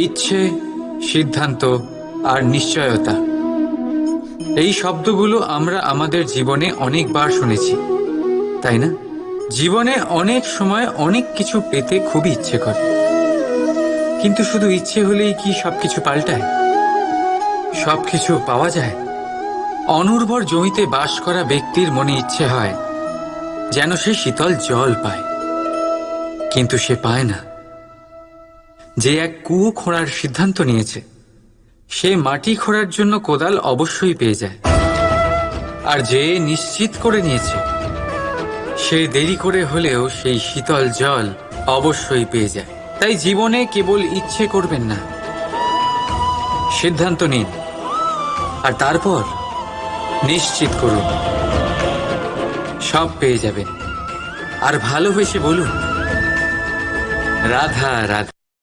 ইচ্ছে, সিদ্ধান্ত আর নিশ্চয়তা, এই শব্দগুলো আমরা আমাদের জীবনে অনেকবার শুনেছি, তাই না? জীবনে অনেক সময় অনেক কিছু পেতে খুবই ইচ্ছে করে, কিন্তু শুধু ইচ্ছে হলেই কি সবকিছু পাল্টায়? সবকিছু পাওয়া যায়? অনুর্বর জমিতে বাস করা ব্যক্তির মনে ইচ্ছে হয় যেন সে শীতল জল পায়, কিন্তু সে পায় না। যে এক কুয়ো খোঁড়ার সিদ্ধান্ত নিয়েছে, সে মাটি খোঁড়ার জন্য কোদাল অবশ্যই পেয়ে যায়। আর যে নিশ্চিত করে নিয়েছে, সে দেরি করে হলেও সেই শীতল জল অবশ্যই পেয়ে যায়। তাই জীবনে কেবল ইচ্ছে করবেন না, সিদ্ধান্ত নিন, আর তারপর নিশ্চিত করুন, সব পেয়ে যাবেন। আর ভালোবেসে বলুন, রাধা রাধা।